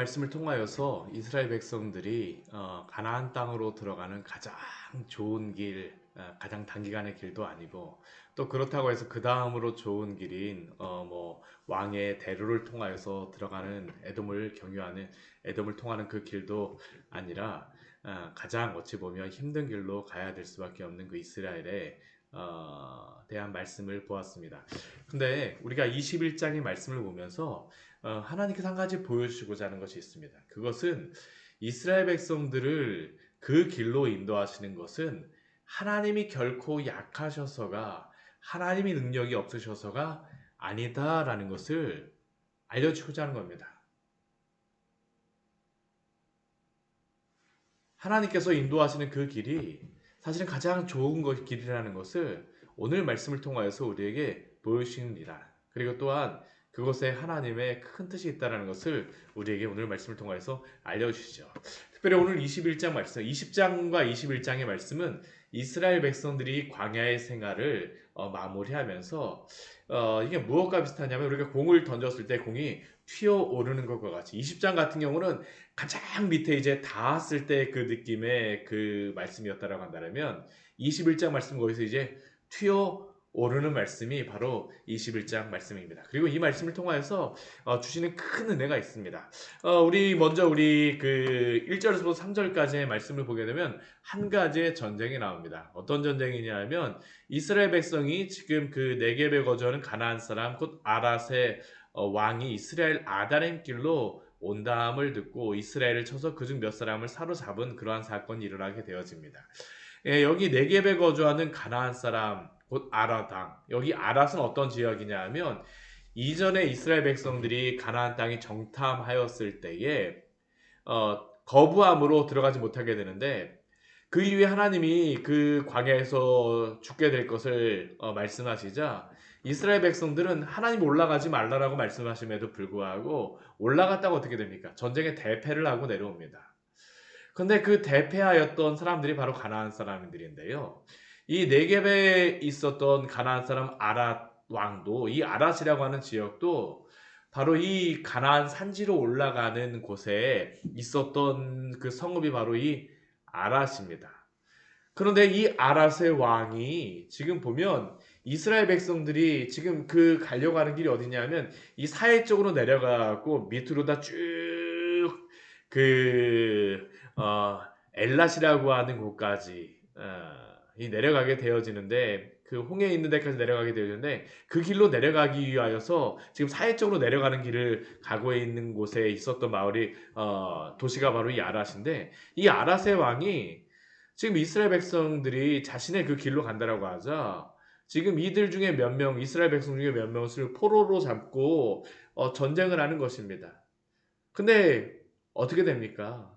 말씀을 통하여서 이스라엘 백성들이 가나안 땅으로 들어가는 가장 좋은 길, 가장 단기간의 길도 아니고 또 그렇다고 해서 그 다음으로 좋은 길인 뭐 왕의 대로를 통하여서 들어가는 에돔을 경유하는 에돔을 통하는 그 길도 아니라 가장 어찌 보면 힘든 길로 가야 될 수밖에 없는 그 이스라엘에 대한 말씀을 보았습니다. 근데 우리가 21장의 말씀을 보면서 하나님께서 한 가지 보여주시고자 하는 것이 있습니다. 그것은 이스라엘 백성들을 그 길로 인도하시는 것은 하나님이 결코 약하셔서가 하나님이 능력이 없으셔서가 아니다라는 것을 알려주고자 하는 겁니다. 하나님께서 인도하시는 그 길이 사실은 가장 좋은 길이라는 것을 오늘 말씀을 통하여서 우리에게 보여주십니다. 그리고 또한 그것에 하나님의 큰 뜻이 있다는 것을 우리에게 오늘 말씀을 통하여서 알려주시죠. 특별히 오늘 21장 말씀, 20장과 21장의 말씀은 이스라엘 백성들이 광야의 생활을 마무리하면서 이게 무엇과 비슷하냐면 우리가 공을 던졌을 때 공이 튀어오르는 것과 같이 20장 같은 경우는 가장 밑에 이제 닿았을 때 그 느낌의 그 말씀이었다라고 한다면 21장 말씀 거기서 이제 튀어 오르는 말씀이 바로 21장 말씀입니다. 그리고 이 말씀을 통하여서 주시는 큰 은혜가 있습니다. 우리 먼저 우리 그 1절에서부터 3절까지의 말씀을 보게 되면 한 가지의 전쟁이 나옵니다. 어떤 전쟁이냐면 이스라엘 백성이 지금 그 네겝에 거주하는 가나안 사람 곧 아랏의 왕이 이스라엘 아다렘 길로 온다함을 듣고 이스라엘을 쳐서 그중 몇 사람을 사로잡은 그러한 사건이 일어나게 되어집니다. 여기 네겝에 거주하는 가나안 사람 곧 아라 땅. 여기 아랏은 어떤 지역이냐 하면 이전에 이스라엘 백성들이 가나안 땅에 정탐하였을 때에 거부함으로 들어가지 못하게 되는데 그 이후에 하나님이 그 광야에서 죽게 될 것을 말씀하시자 이스라엘 백성들은 하나님 올라가지 말라라고 말씀하심에도 불구하고 올라갔다가 어떻게 됩니까? 전쟁에 대패를 하고 내려옵니다. 근데 그 대패하였던 사람들이 바로 가나안 사람들인데요. 이 네겝에 있었던 가나안 사람 아랏 왕도 이 아랏이라고 하는 지역도 바로 이 가나안 산지로 올라가는 곳에 있었던 그 성읍이 바로 이 아랏입니다. 그런데 이 아랏의 왕이 지금 보면 이스라엘 백성들이 지금 그 가려고 하는 길이 어디냐면 이 사해 쪽으로 내려가고 밑으로 다 쭉 그 엘랏이라고 하는 곳까지 이 내려가게 되어지는데 그 홍해 있는 데까지 내려가게 되어지는데 그 길로 내려가기 위하여서 지금 사해 쪽으로 내려가는 길을 가고 있는 곳에 있었던 마을이 도시가 바로 이 아랏인데 이 아랏의 왕이 지금 이스라엘 백성들이 자신의 그 길로 간다라고 하자 지금 이들 중에 몇 명, 이스라엘 백성 중에 몇 명을 포로로 잡고 전쟁을 하는 것입니다. 근데 어떻게 됩니까?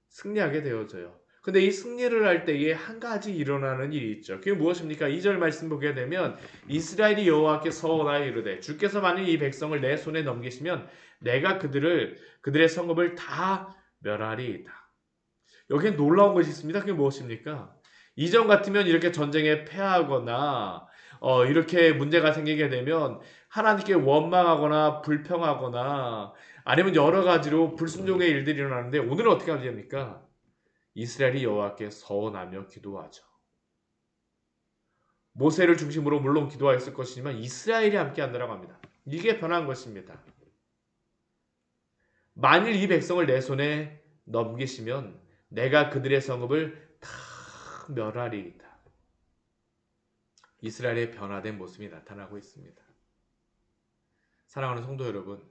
승리하게 되어져요. 근데 이 승리를 할 때에 한 가지 일어나는 일이 있죠. 그게 무엇입니까? 2절 말씀 보게 되면 이스라엘이 여호와께 서원하여 이르되 주께서 만일 이 백성을 내 손에 넘기시면 내가 그들의 성읍을 다 멸하리이다. 여기에 놀라운 것이 있습니다. 그게 무엇입니까? 이전 같으면 이렇게 전쟁에 패하거나 이렇게 문제가 생기게 되면 하나님께 원망하거나 불평하거나 아니면 여러 가지로 불순종의 일들이 일어나는데 오늘은 어떻게 하면 됩니까? 이스라엘이 여호와께 서원하며 기도하죠. 모세를 중심으로 물론 기도하였을 것이지만 이스라엘이 함께 한다라고 합니다. 이게 변한 것입니다. 만일 이 백성을 내 손에 넘기시면 내가 그들의 성읍을 다 멸하리이다. 이스라엘의 변화된 모습이 나타나고 있습니다. 사랑하는 성도 여러분,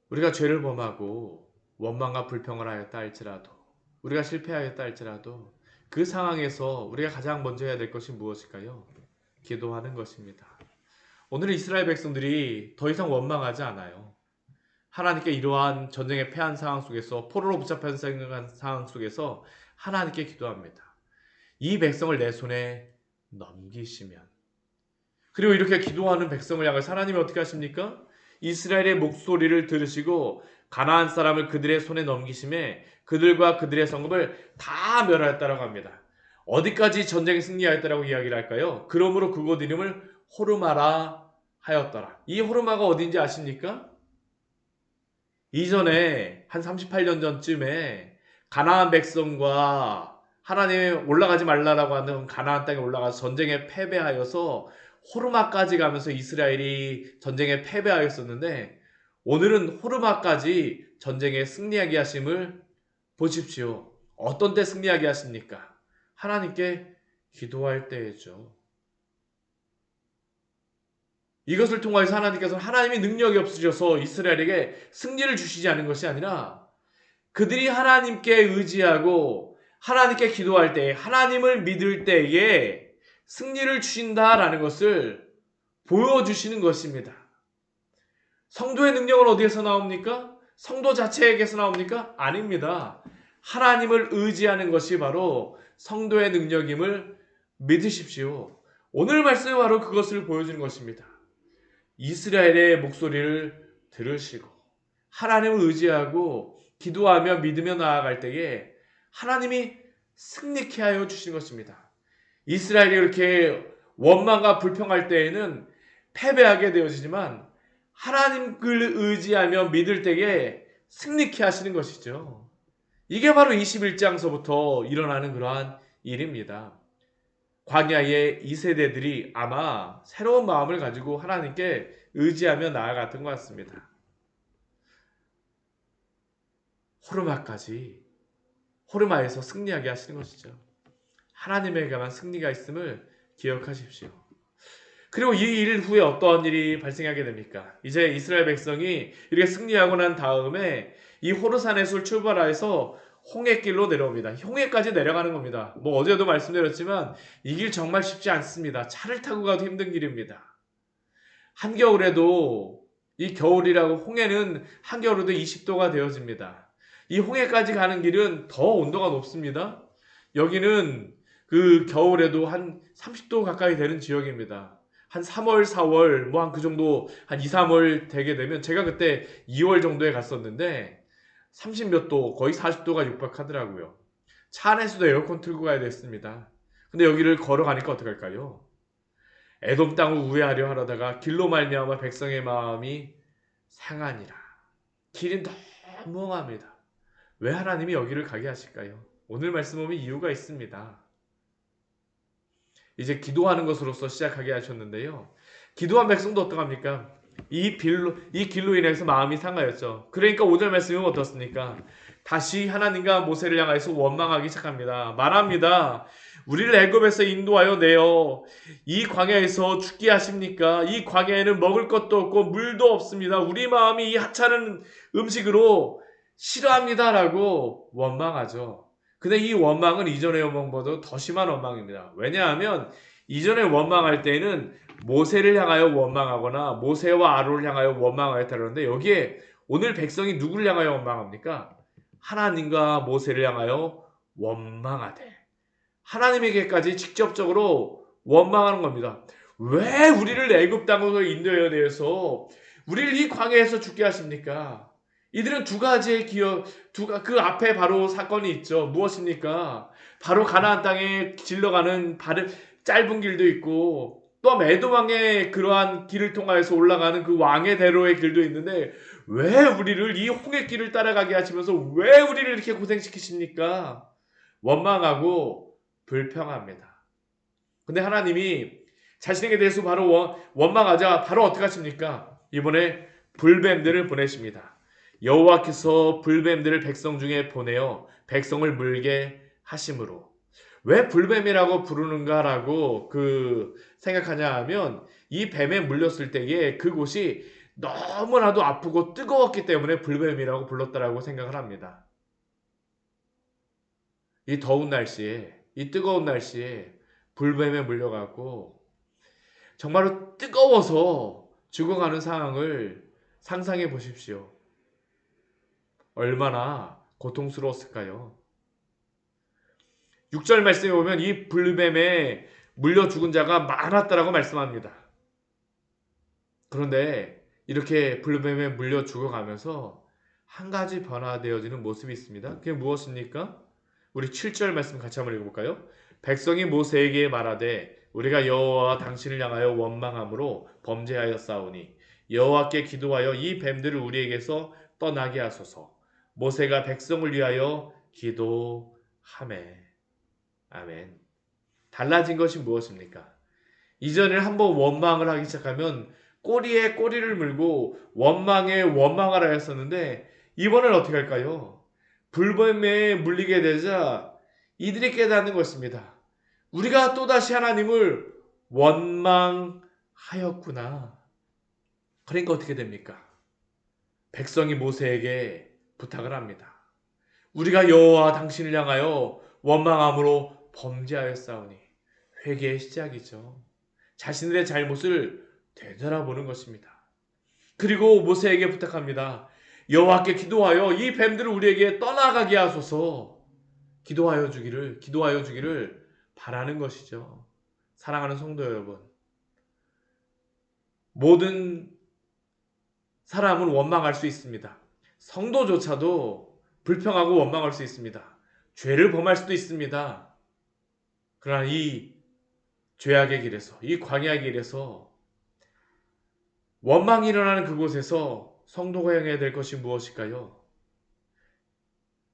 우리가 죄를 범하고 원망과 불평을 하였다 할지라도 우리가 실패하였다 할지라도 그 상황에서 우리가 가장 먼저 해야 될 것이 무엇일까요? 기도하는 것입니다. 오늘 이스라엘 백성들이 더 이상 원망하지 않아요. 하나님께 이러한 전쟁에 패한 상황 속에서 포로로 붙잡힌 상황 속에서 하나님께 기도합니다. 이 백성을 내 손에 넘기시면 그리고 이렇게 기도하는 백성을 향해 하나님이 어떻게 하십니까? 이스라엘의 목소리를 들으시고 가나안 사람을 그들의 손에 넘기심에 그들과 그들의 성읍을 다 멸하였다라고 합니다. 어디까지 전쟁에 승리하였다라고 이야기를 할까요? 그러므로 그곳 이름을 호르마라 하였더라. 이 호르마가 어딘지 아십니까? 이전에 한 38년 전쯤에 가나안 백성과 하나님이 올라가지 말라라고 하는 가나안 땅에 올라가서 전쟁에 패배하여서 호르마까지 가면서 이스라엘이 전쟁에 패배하였었는데 오늘은 호르마까지 전쟁에 승리하게 하심을 보십시오. 어떤 때 승리하게 하십니까? 하나님께 기도할 때이죠. 이것을 통하여서 하나님께서는 하나님이 능력이 없으셔서 이스라엘에게 승리를 주시지 않은 것이 아니라 그들이 하나님께 의지하고 하나님께 기도할 때 하나님을 믿을 때에 승리를 주신다라는 것을 보여주시는 것입니다. 성도의 능력은 어디에서 나옵니까? 성도 자체에게서 나옵니까? 아닙니다. 하나님을 의지하는 것이 바로 성도의 능력임을 믿으십시오. 오늘 말씀이 바로 그것을 보여주는 것입니다. 이스라엘의 목소리를 들으시고 하나님을 의지하고 기도하며 믿으며 나아갈 때에 하나님이 승리케 하여 주시는 것입니다. 이스라엘이 이렇게 원망과 불평할 때에는 패배하게 되어지지만 하나님을 의지하며 믿을 때에 승리케 하시는 것이죠. 이게 바로 21장서부터 일어나는 그러한 일입니다. 광야의 2세대들이 아마 새로운 마음을 가지고 하나님께 의지하며 나아갔던 것 같습니다. 호르마에서 승리하게 하시는 것이죠. 하나님에게만 승리가 있음을 기억하십시오. 그리고 이 일 후에 어떠한 일이 발생하게 됩니까? 이제 이스라엘 백성이 이렇게 승리하고 난 다음에 이 호르산에서 출발해서 홍해길로 내려옵니다. 홍해까지 내려가는 겁니다. 뭐 어제도 말씀드렸지만 이 길 정말 쉽지 않습니다. 차를 타고 가도 힘든 길입니다. 한겨울에도 이 겨울이라고 홍해는 한겨울에도 20도가 되어집니다. 이 홍해까지 가는 길은 더 온도가 높습니다. 여기는 그 겨울에도 한 30도 가까이 되는 지역입니다. 한 3월, 4월, 뭐 한 그 정도, 한 2, 3월 되게 되면 제가 그때 2월 정도에 갔었는데 30몇 도, 거의 40도가 육박하더라고요. 차 안에서도 에어컨 틀고 가야 됐습니다. 근데 여기를 걸어가니까 어떡할까요? 에돔 땅을 우회하려 하려다가 길로 말미암아 백성의 마음이 상하니라. 길이 너무 험합니다. 왜 하나님이 여기를 가게 하실까요? 오늘 말씀 보면 이유가 있습니다. 이제 기도하는 것으로서 시작하게 하셨는데요. 기도한 백성도 어떡합니까? 이 길로 인해서 마음이 상하였죠. 그러니까 오늘 말씀은 어떻습니까? 다시 하나님과 모세를 향해서 원망하기 시작합니다. 말합니다. 우리를 애굽에서 인도하여 내어 이 광야에서 죽게 하십니까? 이 광야에는 먹을 것도 없고 물도 없습니다. 우리 마음이 이 하찮은 음식으로 싫어합니다라고 원망하죠. 근데 이 원망은 이전의 원망보다 더 심한 원망입니다. 왜냐하면 이전에 원망할 때는 모세를 향하여 원망하거나 모세와 아론을 향하여 원망하였다는데 여기에 오늘 백성이 누구를 향하여 원망합니까? 하나님과 모세를 향하여 원망하되 하나님에게까지 직접적으로 원망하는 겁니다. 왜 우리를 애굽 땅으로 인도하여 내서 우리를 이 광야에서 죽게 하십니까? 이들은 두 가지의 그 앞에 바로 사건이 있죠. 무엇입니까? 바로 가나안 땅에 질러가는 짧은 길도 있고 또 에돔 왕의 그러한 길을 통하여서 올라가는 그 왕의 대로의 길도 있는데 왜 우리를 이 홍해길을 따라가게 하시면서 왜 우리를 이렇게 고생시키십니까? 원망하고 불평합니다. 근데 하나님이 자신에게 대해서 바로 원망하자 바로 어떻게 하십니까? 이번에 불뱀들을 보내십니다. 여호와께서 불뱀들을 백성 중에 보내어 백성을 물게 하심으로. 왜 불뱀이라고 부르는가라고 생각하냐 하면 이 뱀에 물렸을 때에 그곳이 너무나도 아프고 뜨거웠기 때문에 불뱀이라고 불렀다라고 생각을 합니다. 이 더운 날씨에, 이 뜨거운 날씨에 불뱀에 물려갖고 정말로 뜨거워서 죽어가는 상황을 상상해 보십시오. 얼마나 고통스러웠을까요? 6절 말씀에 보면 이 불뱀에 물려 죽은 자가 많았다라고 말씀합니다. 그런데 이렇게 불뱀에 물려 죽어가면서 한 가지 변화되어지는 모습이 있습니다. 그게 무엇입니까? 우리 7절 말씀 같이 한번 읽어볼까요? 백성이 모세에게 말하되 우리가 여호와와 당신을 향하여 원망함으로 범죄하였사오니 여호와께 기도하여 이 뱀들을 우리에게서 떠나게 하소서. 모세가 백성을 위하여 기도하매. 아멘. 달라진 것이 무엇입니까? 이전에 한번 원망을 하기 시작하면 꼬리에 꼬리를 물고 원망에 원망을 하였었는데 이번엔 어떻게 할까요? 불뱀에 물리게 되자 이들이 깨닫는 것입니다. 우리가 또다시 하나님을 원망하였구나. 그러니까 어떻게 됩니까? 백성이 모세에게 부탁을 합니다. 우리가 여호와 당신을 향하여 원망함으로 범죄하였사오니. 회개의 시작이죠. 자신들의 잘못을 되돌아보는 것입니다. 그리고 모세에게 부탁합니다. 여호와께 기도하여 이 뱀들을 우리에게 떠나가게 하소서. 기도하여 주기를 바라는 것이죠. 사랑하는 성도 여러분, 모든 사람은 원망할 수 있습니다. 성도조차도 불평하고 원망할 수 있습니다. 죄를 범할 수도 있습니다. 그러나 이 죄악의 길에서, 이 광야의 길에서 원망이 일어나는 그곳에서 성도가 행해야 될 것이 무엇일까요?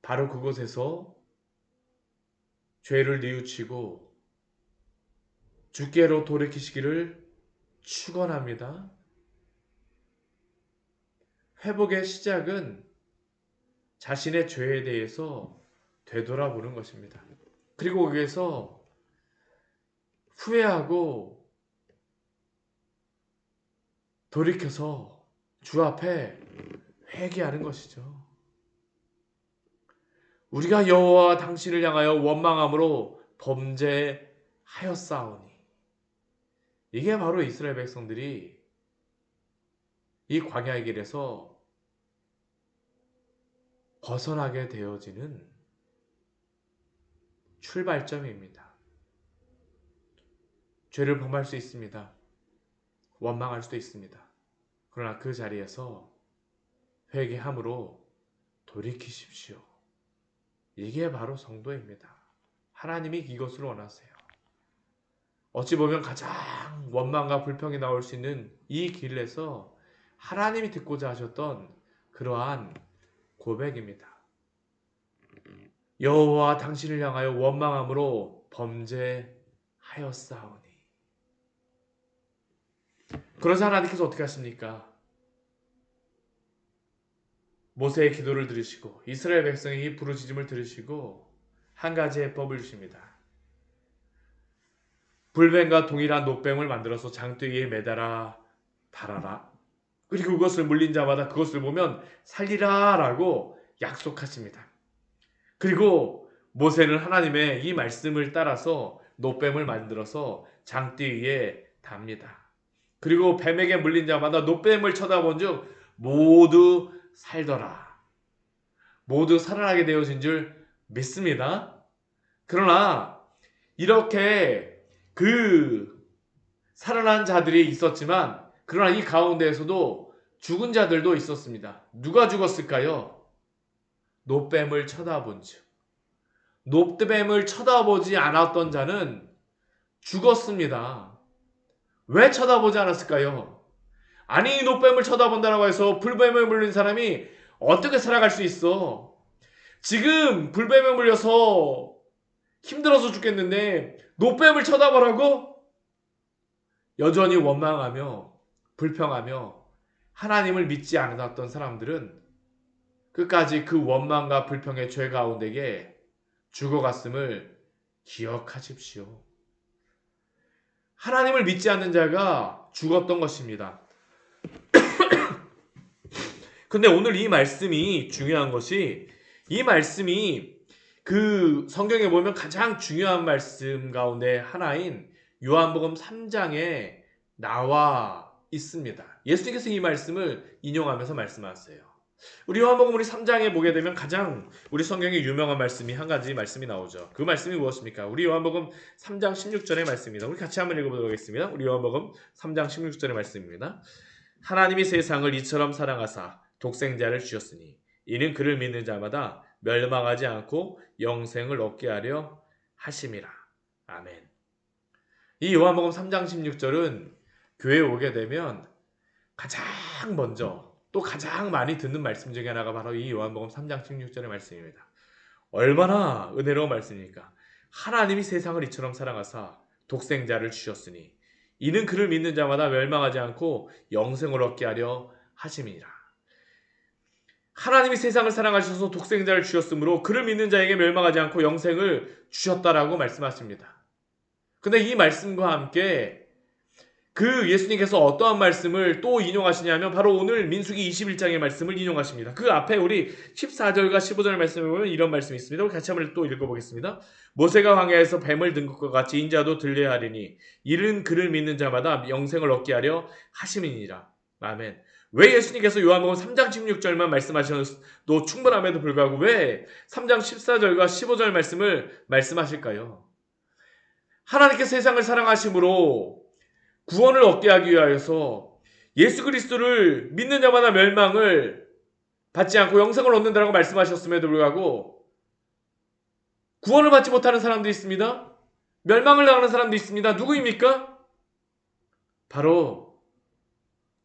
바로 그곳에서 죄를 뉘우치고 주께로 돌이키시기를 축원합니다. 회복의 시작은 자신의 죄에 대해서 되돌아보는 것입니다. 그리고 거기에서 후회하고 돌이켜서 주 앞에 회개하는 것이죠. 우리가 여호와 당신을 향하여 원망함으로 범죄하였사오니. 이게 바로 이스라엘 백성들이 이 광야의 길에서 벗어나게 되어지는 출발점입니다. 죄를 범할 수 있습니다. 원망할 수도 있습니다. 그러나 그 자리에서 회개함으로 돌이키십시오. 이게 바로 성도입니다. 하나님이 이것을 원하세요. 어찌 보면 가장 원망과 불평이 나올 수 있는 이 길에서 하나님이 듣고자 하셨던 그러한 고백입니다. 여호와 당신을 향하여 원망함으로 범죄하였사오니. 그러자 하나님께서 어떻게 하십니까? 모세의 기도를 들으시고 이스라엘 백성의 이 부르짖음을 들으시고 한 가지의 법을 주십니다. 불뱀과 동일한 놋뱀을 만들어서 장대 위에 매달아 달아라. 그리고 그것을 물린 자마다 그것을 보면 살리라 라고 약속하십니다. 그리고 모세는 하나님의 이 말씀을 따라서 놋뱀을 만들어서 장대 위에 답니다. 그리고 뱀에게 물린 자마다 놋뱀을 쳐다본 즉 모두 살더라. 모두 살아나게 되어진 줄 믿습니다. 그러나 이렇게 그 살아난 자들이 있었지만 그러나 이 가운데에서도 죽은 자들도 있었습니다. 누가 죽었을까요? 놋뱀을 쳐다본 즉. 놋뱀을 쳐다보지 않았던 자는 죽었습니다. 왜 쳐다보지 않았을까요? 아니, 놋뱀을 쳐다본다고 해서 불뱀에 물린 사람이 어떻게 살아갈 수 있어? 지금 불뱀에 물려서 힘들어서 죽겠는데 놋뱀을 쳐다보라고? 여전히 원망하며 불평하며 하나님을 믿지 않았던 사람들은 끝까지 그 원망과 불평의 죄 가운데에 죽어갔음을 기억하십시오. 하나님을 믿지 않는 자가 죽었던 것입니다. 근데 오늘 이 말씀이 중요한 것이, 이 말씀이 그 성경에 보면 가장 중요한 말씀 가운데 하나인 요한복음 3장에 나와 있습니다. 예수님께서 이 말씀을 인용하면서 말씀하세요. 우리 요한복음 우리 3장에 보게 되면 가장 우리 성경에 유명한 말씀이 한 가지 말씀이 나오죠. 그 말씀이 무엇입니까? 우리 요한복음 3장 16절의 말씀입니다. 우리 같이 한번 읽어보도록 하겠습니다. 우리 요한복음 3장 16절의 말씀입니다. 하나님이 세상을 이처럼 사랑하사 독생자를 주셨으니 이는 그를 믿는 자마다 멸망하지 않고 영생을 얻게 하려 하심이라. 아멘. 이 요한복음 3장 16절은 교회에 오게 되면 가장 먼저 또 가장 많이 듣는 말씀 중에 하나가 바로 이 요한복음 3장 16절의 말씀입니다. 얼마나 은혜로운 말씀입니까? 하나님이 세상을 이처럼 사랑하사 독생자를 주셨으니 이는 그를 믿는 자마다 멸망하지 않고 영생을 얻게 하려 하심이니라. 하나님이 세상을 사랑하셔서 독생자를 주셨으므로 그를 믿는 자에게 멸망하지 않고 영생을 주셨다라고 말씀하십니다. 근데 이 말씀과 함께 그 예수님께서 어떠한 말씀을 또 인용하시냐면 바로 오늘 민수기 21장의 말씀을 인용하십니다. 그 앞에 우리 14절과 15절 말씀을 보면 이런 말씀이 있습니다. 우리 같이 한번 또 읽어보겠습니다. 모세가 광야에서 뱀을 든 것과 같이 인자도 들려야 하리니 이는 그를 믿는 자마다 영생을 얻게 하려 하심이니라. 아멘. 왜 예수님께서 요한복음 3장 16절만 말씀하셔도 충분함에도 불구하고 왜 3장 14절과 15절 말씀을 말씀하실까요? 하나님께서 세상을 사랑하심으로 구원을 얻게 하기 위하여서 예수 그리스도를 믿는 자마다 멸망을 받지 않고 영생을 얻는다라고 말씀하셨음에도 불구하고 구원을 받지 못하는 사람도 있습니다. 멸망을 당하는 사람도 있습니다. 누구입니까? 바로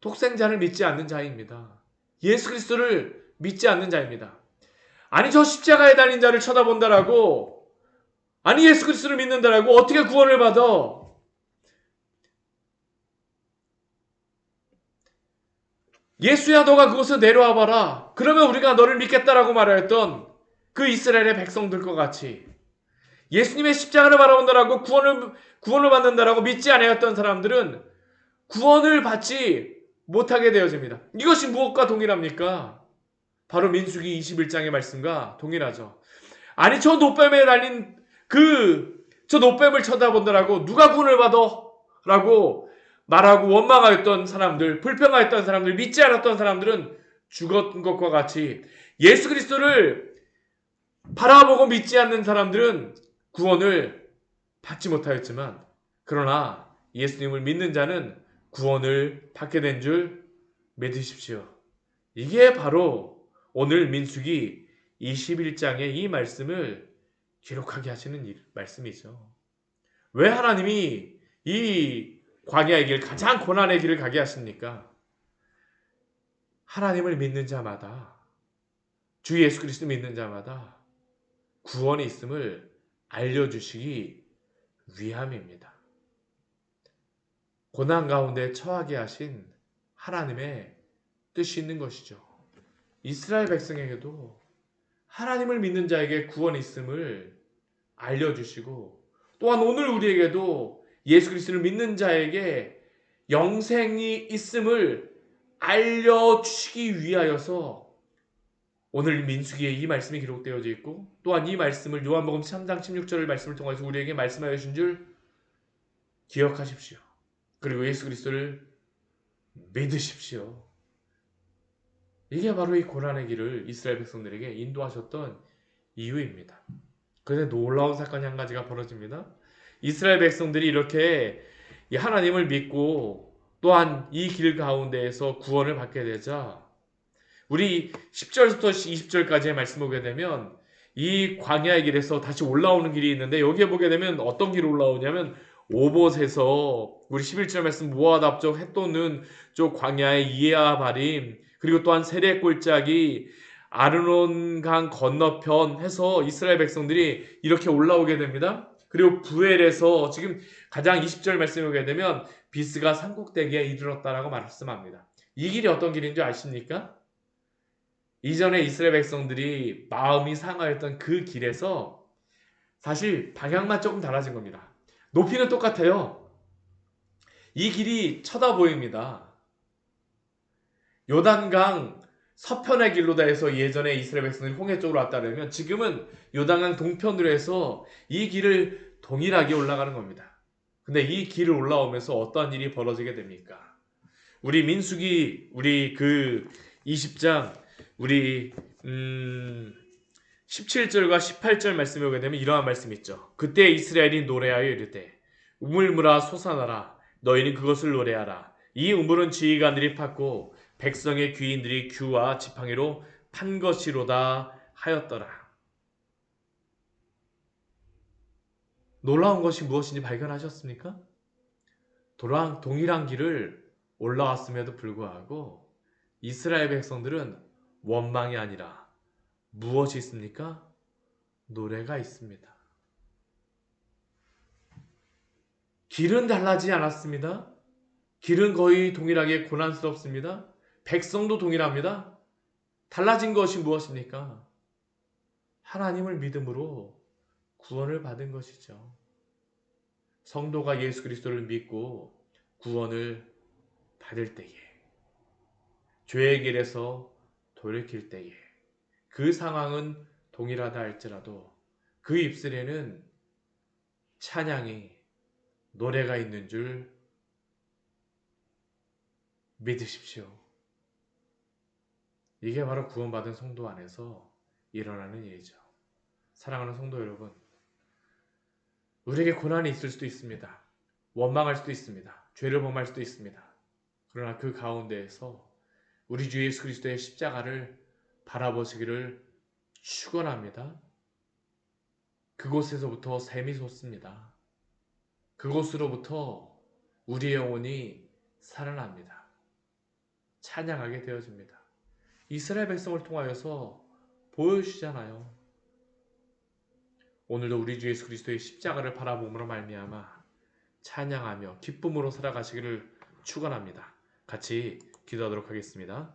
독생자를 믿지 않는 자입니다. 예수 그리스도를 믿지 않는 자입니다. 아니 저 십자가에 달린 자를 쳐다본다라고, 아니 예수 그리스도를 믿는다라고 어떻게 구원을 받아? 예수야 너가 그곳에 내려와 봐라. 그러면 우리가 너를 믿겠다라고 말하였던 그 이스라엘의 백성들과 같이 예수님의 십자가를 바라본다라고 구원을 받는다라고 믿지 않았던 사람들은 구원을 받지 못하게 되어집니다. 이것이 무엇과 동일합니까? 바로 민수기 21장의 말씀과 동일하죠. 아니 저 노뱀에 달린 저 노뱀을 쳐다본다라고 누가 구원을 받아? 라고 말하고 원망하였던 사람들, 불평하였던 사람들, 믿지 않았던 사람들은 죽었던 것과 같이 예수 그리스도를 바라보고 믿지 않는 사람들은 구원을 받지 못하였지만, 그러나 예수님을 믿는 자는 구원을 받게 된 줄 믿으십시오. 이게 바로 오늘 민수기 21장의 이 말씀을 기록하게 하시는 말씀이죠. 왜 하나님이 이 광야의 길, 가장 고난의 길을 가게 하십니까? 하나님을 믿는 자마다, 주 예수 그리스도 믿는 자마다 구원이 있음을 알려주시기 위함입니다. 고난 가운데 처하게 하신 하나님의 뜻이 있는 것이죠. 이스라엘 백성에게도 하나님을 믿는 자에게 구원이 있음을 알려주시고, 또한 오늘 우리에게도 예수 그리스도를 믿는 자에게 영생이 있음을 알려주시기 위하여서 오늘 민수기에 이 말씀이 기록되어져 있고, 또한 이 말씀을 요한복음 3장 16절의 말씀을 통해서 우리에게 말씀하여 주신 줄 기억하십시오. 그리고 예수 그리스도를 믿으십시오. 이게 바로 이 고난의 길을 이스라엘 백성들에게 인도하셨던 이유입니다. 그런데 놀라운 사건이 한 가지가 벌어집니다. 이스라엘 백성들이 이렇게 하나님을 믿고 또한 이 길 가운데에서 구원을 받게 되자 우리 10절부터 20절까지의 말씀을 보게 되면 이 광야의 길에서 다시 올라오는 길이 있는데, 여기에 보게 되면 어떤 길이 올라오냐면 오봇에서 우리 11절 말씀 모압 앞쪽 햇돋는 저 광야의 이에아 바림, 그리고 또한 세례 골짜기, 아르논강 건너편 해서 이스라엘 백성들이 이렇게 올라오게 됩니다. 그리고 부엘에서 지금 가장 20절 말씀을 보게 되면 비스가 산꼭대기에 이르렀다라고 말씀합니다. 이 길이 어떤 길인 줄 아십니까? 이전에 이스라엘 백성들이 마음이 상하였던 그 길에서 사실 방향만 조금 달라진 겁니다. 높이는 똑같아요. 이 길이 쳐다 보입니다. 요단강 서편의 길로다 해서 예전에 이스라엘 백성들이 홍해 쪽으로 왔다 그러면 지금은 요단강 동편으로 해서 이 길을 동일하게 올라가는 겁니다. 근데 이 길을 올라오면서 어떤 일이 벌어지게 됩니까? 우리 민수기 우리 그 20장 우리 17절과 18절 말씀에 오게 되면 이러한 말씀이 있죠. 그때 이스라엘이 노래하여 이르되 우물물아 솟아나라, 너희는 그것을 노래하라. 이 우물은 지휘관들이 팠고 백성의 귀인들이 규와 지팡이로 판 것이로다 하였더라. 놀라운 것이 무엇인지 발견하셨습니까? 동일한 길을 올라왔음에도 불구하고 이스라엘 백성들은 원망이 아니라 무엇이 있습니까? 노래가 있습니다. 길은 달라지지 않았습니다. 길은 거의 동일하게 고난스럽습니다. 백성도 동일합니다. 달라진 것이 무엇입니까? 하나님을 믿음으로 구원을 받은 것이죠. 성도가 예수 그리스도를 믿고 구원을 받을 때에, 죄의 길에서 돌이킬 때에, 그 상황은 동일하다 할지라도 그 입술에는 찬양이, 노래가 있는 줄 믿으십시오. 이게 바로 구원받은 성도 안에서 일어나는 일이죠. 사랑하는 성도 여러분, 우리에게 고난이 있을 수도 있습니다. 원망할 수도 있습니다. 죄를 범할 수도 있습니다. 그러나 그 가운데에서 우리 주 예수 그리스도의 십자가를 바라보시기를 축원합니다. 그곳에서부터 샘이 솟습니다. 그곳으로부터 우리의 영혼이 살아납니다. 찬양하게 되어집니다. 이스라엘 백성을 통하여서 보여주시잖아요. 오늘도 우리 주 예수 그리스도의 십자가를 바라봄으로 말미암아 찬양하며 기쁨으로 살아가시기를 축원합니다. 같이 기도하도록 하겠습니다.